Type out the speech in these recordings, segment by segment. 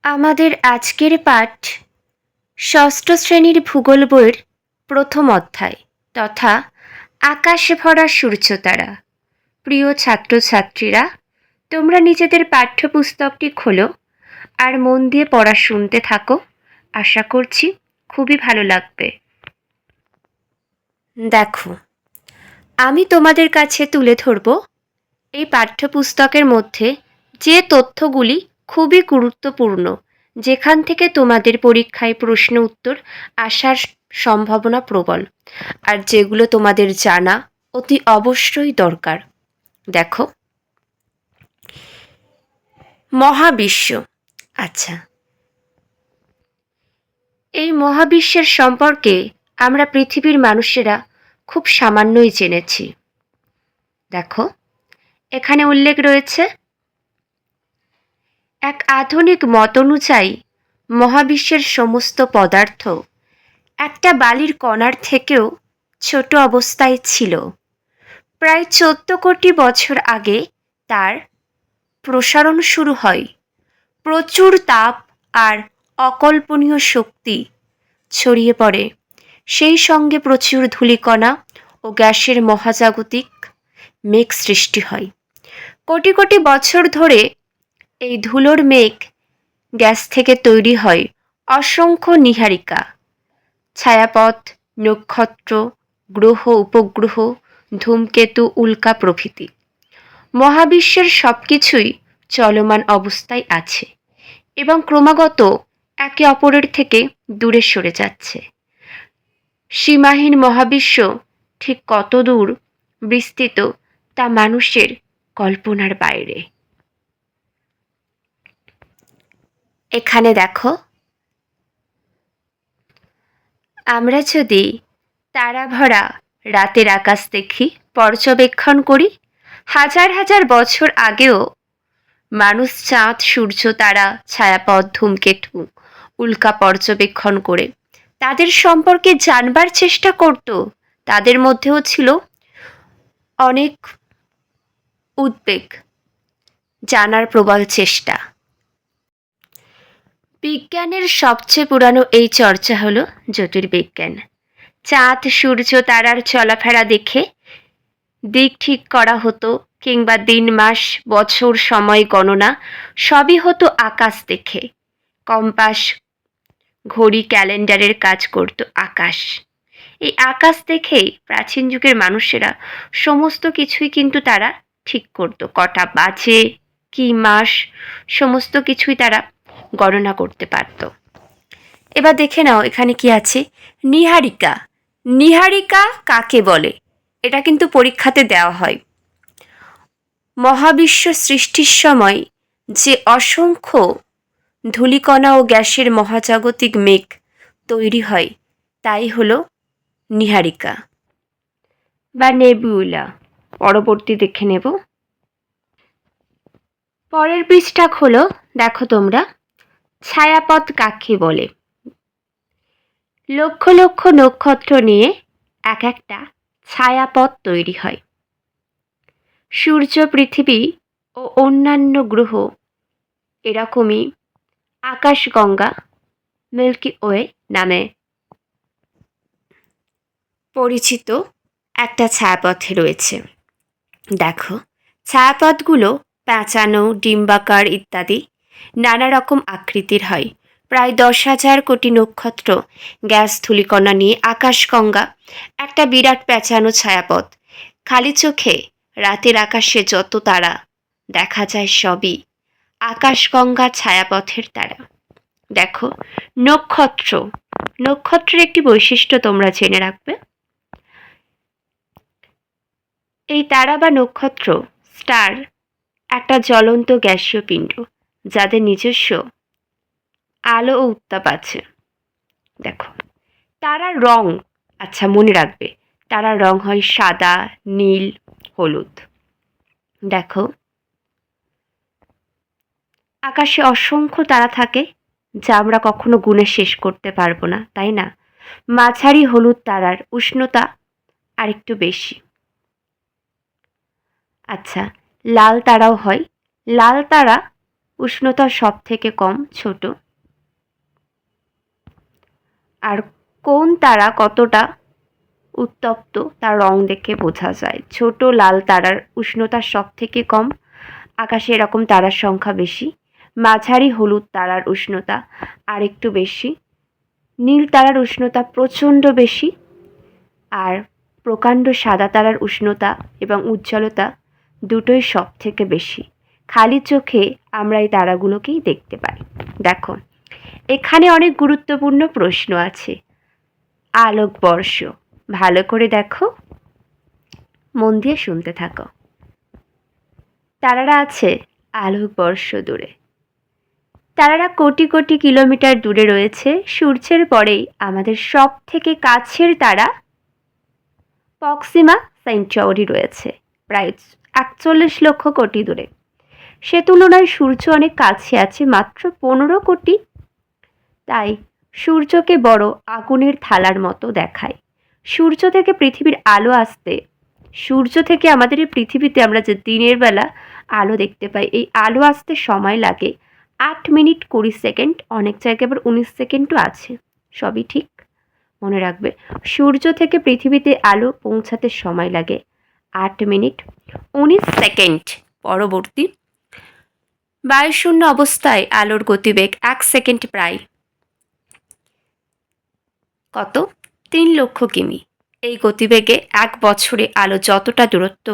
আমাদের আজকের পাঠ ষষ্ঠ শ্রেণীর ভূগোল বইয়ের প্রথম অধ্যায় তথা আকাশে ভরা সূর্যতারা। প্রিয় ছাত্রছাত্রীরা, তোমরা নিজেদের পাঠ্যপুস্তকটি খোলো আর মন দিয়ে পড়া শুনতে থাকো। আশা করছি খুবই ভালো লাগবে। দেখো, আমি তোমাদের কাছে তুলে ধরব এই পাঠ্যপুস্তকের মধ্যে যে তথ্যগুলি খুবই গুরুত্বপূর্ণ, যেখান থেকে তোমাদের পরীক্ষায় প্রশ্ন উত্তর আসার সম্ভাবনা প্রবল, আর যেগুলো তোমাদের জানা অতি অবশ্যই দরকার। দেখো, মহাবিশ্ব। আচ্ছা, এই মহাবিশ্বের সম্পর্কে আমরা পৃথিবীর মানুষেরা খুব সামান্যই জেনেছি। দেখো, এখানে উল্লেখ রয়েছে, এক আধুনিক মত অনুযায়ী মহাবিশ্বের সমস্ত পদার্থ একটা বালির কণার থেকেও ছোট অবস্থায় ছিল। প্রায় 14 কোটি বছর আগে তার প্রসারণ শুরু হয়। প্রচুর তাপ আর অকল্পনীয় শক্তি ছড়িয়ে পড়ে। সেই সঙ্গে প্রচুর ধূলিকণা ও গ্যাসের মহাজাগতিক মেঘ সৃষ্টি হয়। কোটি কোটি বছর ধরে এই ধুলোর মেঘ গ্যাস থেকে তৈরি হয় অসংখ্য নীহারিকা, ছায়াপথ, নক্ষত্র, গ্রহ, উপগ্রহ, ধূমকেতু, উল্কা প্রভৃতি। মহাবিশ্বের সব কিছুই চলমান অবস্থায় আছে এবং ক্রমাগত একে অপরের থেকে দূরে সরে যাচ্ছে। সীমাহীন মহাবিশ্ব ঠিক কত দূর বিস্তৃত তা মানুষের কল্পনার বাইরে। এখানে দেখো, আমরা যদি তারা ভরা রাতের আকাশ দেখি, পর্যবেক্ষণ করি, হাজার হাজার বছর আগেও মানুষ চাঁদ, সূর্য, তারা, ছায়াপথ, ধূমকেতু, উল্কা পর্যবেক্ষণ করে তাদের সম্পর্কে জানবার চেষ্টা করত। তাদের মধ্যেও ছিল অনেক উদ্বেগ, জানার প্রবল চেষ্টা। বিজ্ঞানের সবচেয়ে পুরানো এই চর্চা হলো জ্যোতির্বিজ্ঞান। চাঁদ, সূর্য, তারার চলাফেরা দেখে দিক ঠিক করা হতো, কিংবা দিন, মাস, বছর, সময় গণনা সবই হতো আকাশ দেখে। কম্পাস, ঘড়ি, ক্যালেন্ডারের কাজ করত আকাশ। এই আকাশ দেখেই প্রাচীন যুগের মানুষেরা সমস্ত কিছুই কিন্তু তারা ঠিক করত। কটা বাজে, কি মাস, সমস্ত কিছুই তারা গণনা করতে পারত। এবার দেখে নাও এখানে কি আছে। নীহারিকা। নীহারিকা কাকে বলে? এটা কিন্তু পরীক্ষাতে দেওয়া হয়। মহাবিশ্ব সৃষ্টির সময় যে অসংখ্য ধূলিকণা ও গ্যাসের মহাজাগতিক মেঘ তৈরি হয় তাই হলো নীহারিকা বা নেবুলা। পরবর্তী দেখে নেব। পরের পৃষ্ঠা খোলো। দেখো তোমরা, ছায়াপথ কাকে বলে? লক্ষ লক্ষ নক্ষত্র নিয়ে এক একটা ছায়াপথ তৈরি হয়। সূর্য, পৃথিবী ও অন্যান্য গ্রহ এরকমই আকাশগঙ্গা, মিল্কি ওয়ে নামে পরিচিত একটা ছায়াপথে রয়েছে। দেখো, ছায়াপথগুলো প্যাঁচানো, ডিম্বাকার ইত্যাদি নানা রকম আকৃতির হয়। প্রায় 10,000 কোটি নক্ষত্র, গ্যাস, ধূলিকণা নিয়ে আকাশগঙ্গা একটা বিরাট প্যাঁচানো ছায়াপথ। খালি চোখে রাতের আকাশে যত তারা দেখা যায় সবই আকাশগঙ্গা ছায়াপথের তারা। দেখো, নক্ষত্র। নক্ষত্রের একটি বৈশিষ্ট্য তোমরা জেনে রাখবে। এই তারা বা নক্ষত্র, স্টার, একটা জ্বলন্ত গ্যাসীয় পিণ্ড যাদের নিজস্ব আলো ও উত্তাপ আছে। দেখো, তারার রং, আচ্ছা মনে রাখবে, তারার রং হয় সাদা, নীল, হলুদ। দেখো, আকাশে অসংখ্য তারা থাকে যা আমরা কখনো গুণে শেষ করতে পারবো না, তাই না? মাঝারি হলুদ তারার উষ্ণতা আরেকটু বেশি। আচ্ছা, লাল তারাও হয়। লাল তারা উষ্ণতা সব থেকে কম ছোট, আর কোন তারা কতটা উত্তপ্ত তার রং দেখে বোঝা যায়। ছোট লাল তারার উষ্ণতা সব থেকে কম, আকাশে এরকম তারার সংখ্যা বেশি। মাঝারি হলুদ তারার উষ্ণতা আর একটু বেশি। নীল তারার উষ্ণতা প্রচণ্ড বেশি, আর প্রকাণ্ড সাদা তারার উষ্ণতা এবং উজ্জ্বলতা দুটোই সব থেকে বেশি। খালি চোখে আমরা এই তারাগুলোকেই দেখতে পাই। দেখো, এখানে অনেক গুরুত্বপূর্ণ প্রশ্ন আছে। আলোকবর্ষ, ভালো করে দেখো, মন দিয়ে শুনতে থাকো। তারারা আছে আলোকবর্ষ দূরে। তারারা কোটি কোটি কিলোমিটার দূরে রয়েছে। সূর্যের পরেই আমাদের সব থেকে কাছের তারা প্রক্সিমা সেন্টাউরি রয়েছে, প্রায় ৪১ লক্ষ কোটি দূরে। সে তুলনায় সূর্য অনেক কাছে আছে, মাত্র ১৫ কোটি। তাই সূর্যকে বড় আগুনের থালার মতো দেখায়। সূর্য থেকে পৃথিবীর আলো আসতে, সূর্য থেকে আমাদের এই পৃথিবীতে আমরা যে দিনের বেলা আলো দেখতে পাই, এই আলো আসতে সময় লাগে ৮ মিনিট ২০ সেকেন্ড, অনেক জায়গায় আবার ১৯ সেকেন্ডও আছে। সবই ঠিক মনে রাখবে। সূর্য থেকে পৃথিবীতে আলো পৌঁছাতে সময় লাগে ৮ মিনিট ১৯ সেকেন্ড। পরবর্তী বায়ুশূন্য অবস্থায় আলোর গতিবেগ ১ সেকেন্ড প্রায় কত? ৩ লক্ষ কিমি। এই গতিবেগে ১ বছরে আলো যতটা দূরত্ব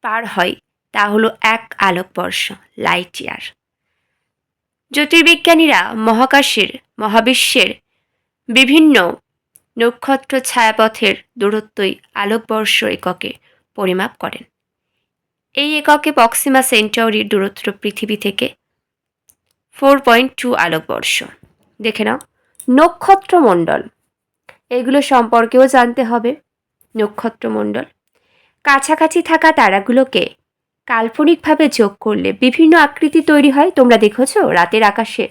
পার হয় তা হলো ১ আলোকবর্ষ, লাইট ইয়ার। জ্যোতির্বিজ্ঞানীরা মহাবিশ্বের বিভিন্ন নক্ষত্র ছায়াপথের দূরত্বই আলোকবর্ষ এককে পরিমাপ করেন। এই এককে প্রক্সিমা সেন্টাউরির দূরত্ব পৃথিবী থেকে 4.2 আলোকবর্ষ। দেখে নাও। নক্ষত্রমণ্ডল, এগুলো সম্পর্কেও জানতে হবে। নক্ষত্রমণ্ডল, কাছাকাছি থাকা তারাগুলোকে কাল্পনিকভাবে যোগ করলে বিভিন্ন আকৃতি তৈরি হয়। তোমরা দেখেছো রাতের আকাশে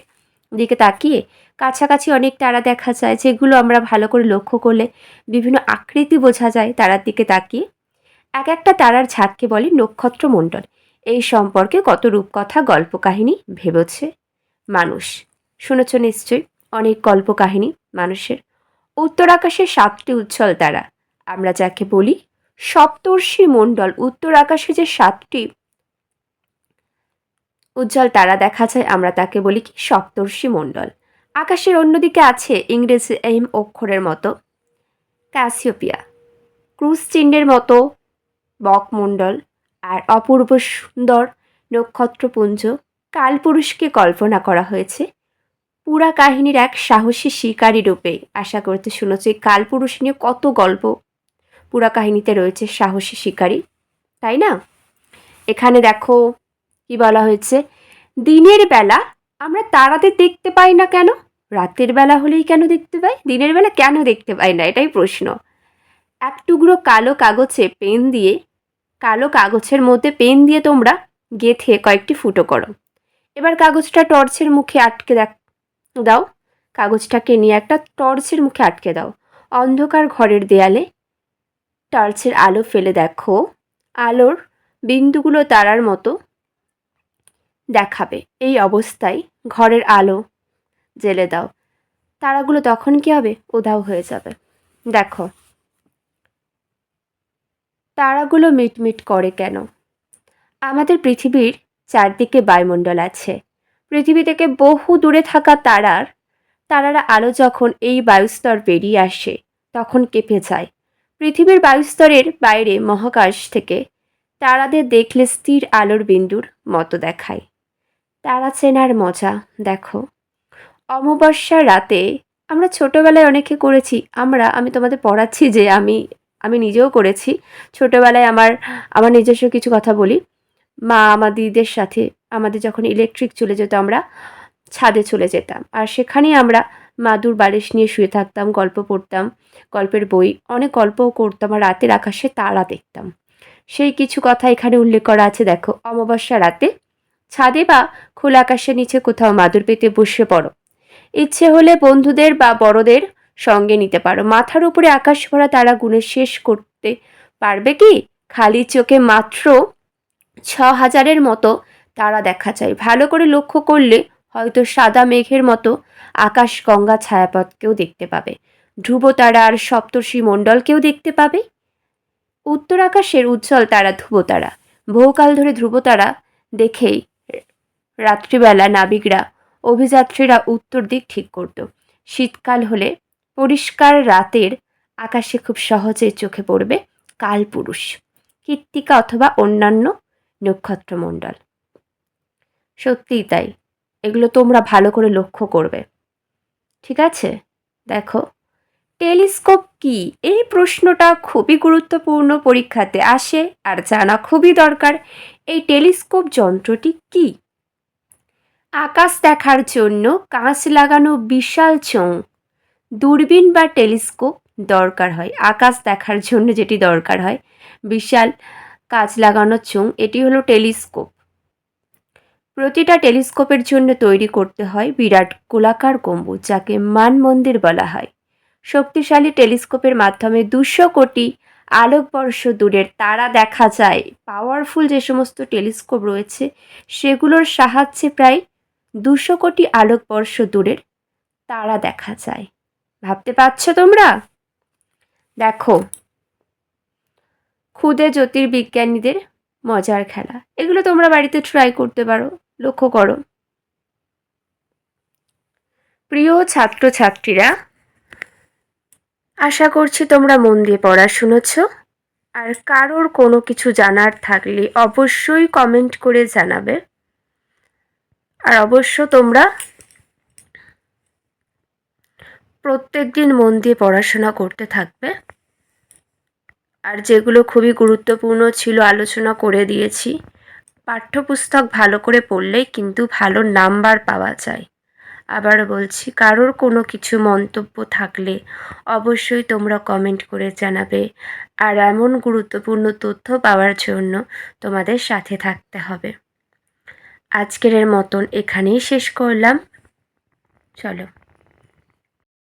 দিকে তাকিয়ে কাছাকাছি অনেক তারা দেখা যায়, যেগুলো আমরা ভালো করে লক্ষ্য করলে বিভিন্ন আকৃতি বোঝা যায় তারার দিকে তাকিয়ে। এক একটা তারার ঝাঁককে বলে নক্ষত্রমণ্ডল। এই সম্পর্কে কত রূপকথা, গল্প কাহিনী ভেবেছে মানুষ। শুনেছ নিশ্চয়ই অনেক গল্প কাহিনী মানুষের। উত্তর আকাশে 7টি উজ্জ্বল তারা, আমরা যাকে বলি সপ্তর্ষি মণ্ডল। উত্তর আকাশে যে 7টি উজ্জ্বল তারা দেখা যায়, আমরা তাকে বলি কি সপ্তর্ষি মণ্ডল। আকাশের অন্যদিকে আছে ইংরেজি এম অক্ষরের মতো ক্যাসিওপিয়া, ক্রুশ চিহ্নের মতো বকমণ্ডল, আর অপূর্ব সুন্দর নক্ষত্রপুঞ্জ। কালপুরুষকে কল্পনা করা হয়েছে পুরা কাহিনীর এক সাহসী শিকারী রূপে। আশা করতে শুনেছ এই কালপুরুষ নিয়ে কত গল্প পুরা কাহিনীতে রয়েছে, সাহসী শিকারী, তাই না? এখানে দেখো কি বলা হয়েছে, দিনের বেলা আমরা তারাদের দেখতে পাই না কেন? রাতের বেলা হলেই কেন দেখতে পাই, দিনের বেলা কেন দেখতে পাই না, এটাই প্রশ্ন। এক টুকরো কালো কাগজের মধ্যে পেন দিয়ে তোমরা গেঁথে কয়েকটি ফুটো করো। এবার কাগজটা টর্চের মুখে আটকে দাও। কাগজটাকে নিয়ে একটা টর্চের মুখে আটকে দাও। অন্ধকার ঘরের দেয়ালে টর্চের আলো ফেলে দেখো, আলোর বিন্দুগুলো তারার মতো দেখাবে। এই অবস্থায় ঘরের আলো জ্বেলে দাও, তারাগুলো তখন কি হবে? উধাও হয়ে যাবে। দেখো তারাগুলো মিটমিট করে কেন? আমাদের পৃথিবীর চারদিকে বায়ুমণ্ডল আছে। পৃথিবী থেকে বহু দূরে থাকা তারারা আলো যখন এই বায়ুস্তর পেরিয়ে আসে তখন কেঁপে যায়। পৃথিবীর বায়ুস্তরের বাইরে মহাকাশ থেকে তারাদের দেখলে স্থির আলোর বিন্দুর মতো দেখায়। তারা চেনার মজা দেখো। অমাবস্যার রাতে আমরা ছোটবেলায় অনেকে করেছি, আমি তোমাদের পড়াচ্ছি যে আমি নিজেও করেছি ছোটবেলায়। আমার নিজস্ব কিছু কথা বলি। মা আমার দিদিদের সাথে আমাদের যখন ইলেকট্রিক চলে যেত আমরা ছাদে চলে যেতাম, আর সেখানেই আমরা মাদুর বালিশ নিয়ে শুয়ে থাকতাম, গল্প পড়তাম, গল্পের বই, অনেক গল্পও করতাম, আর রাতের আকাশে তারা দেখতাম। সেই কিছু কথা এখানে উল্লেখ করা আছে। দেখো, অমাবস্যা রাতে ছাদে বা খোলা আকাশের নিচে কোথাও মাদুর পেতে বসে পড়ো। ইচ্ছে হলে বন্ধুদের বা বড়দের সঙ্গে নিতে পারো। মাথার উপরে আকাশ ভরা তারা গুণে শেষ করতে পারবে কি? খালি চোখে মাত্র ৬,০০০-এর মতো তারা দেখা যায়। ভালো করে লক্ষ্য করলে হয়তো সাদা মেঘের মতো আকাশ গঙ্গা ছায়াপথকেও দেখতে পাবে, ধ্রুবতারা আর সপ্তর্ষি মণ্ডলকেও দেখতে পাবে। উত্তর আকাশের উজ্জ্বল তারা ধ্রুবতারা। বহুকাল ধরে ধ্রুবতারা দেখেই রাত্রিবেলা নাবিকরা, অভিযাত্রীরা উত্তর দিক ঠিক করত। শীতকাল হলে পরিষ্কার রাতের আকাশে খুব সহজে চোখে পড়বে কালপুরুষ, কৃত্তিকা অথবা অন্যান্য নক্ষত্রমণ্ডল। সত্যিই তাই, এগুলো তোমরা ভালো করে লক্ষ্য করবে। ঠিক আছে, দেখো টেলিস্কোপ কি, এই প্রশ্নটা খুবই গুরুত্বপূর্ণ, পরীক্ষাতে আসে আর জানা খুবই দরকার। এই টেলিস্কোপ যন্ত্রটি কি? আকাশ দেখার জন্য কাঁচ লাগানো বিশাল চোঙ, দূরবীন বা টেলিস্কোপ দরকার হয়। আকাশ দেখার জন্য যেটি দরকার হয় বিশাল কাঁচ লাগানো চোঙ, এটি হলো টেলিস্কোপ। প্রতিটা টেলিস্কোপের জন্য তৈরি করতে হয় বিরাট গোলাকার গম্বুজ, যাকে মানমন্দির বলা হয়। শক্তিশালী টেলিস্কোপের মাধ্যমে 200 কোটি আলোকবর্ষ দূরের তারা দেখা যায়। পাওয়ারফুল যে সমস্ত টেলিস্কোপ রয়েছে সেগুলোর সাহায্যে প্রায় 200 কোটি আলোকবর্ষ দূরের তারা দেখা যায়। ভাবতে পারছো তোমরা? দেখো, ক্ষুদে জ্যোতির্বিজ্ঞানীদের মজার খেলা, এগুলো তোমরা বাড়িতে ট্রাই করতে পারো, লক্ষ্য করো। প্রিয় ছাত্রছাত্রীরা, আশা করছি তোমরা মন দিয়ে পড়া শুনেছ। আর কারোর কোনো কিছু জানার থাকলে অবশ্যই কমেন্ট করে জানাবে। আর অবশ্য তোমরা প্রত্যেক দিন মন দিয়ে পড়াশোনা করতে থাকবে। আর যেগুলো খুবই গুরুত্বপূর্ণ ছিল আলোচনা করে দিয়েছি। পাঠ্যপুস্তক ভালো করে পড়লেই কিন্তু ভালো নাম্বার পাওয়া যায়। আবার বলছি, কারোর কোনো কিছু মন্তব্য থাকলে অবশ্যই তোমরা কমেন্ট করে জানাবে। আর এমন গুরুত্বপূর্ণ তথ্য পাওয়ার জন্য তোমাদের সাথে থাকতে হবে। আজকের মতন এখানেই শেষ করলাম। চলো।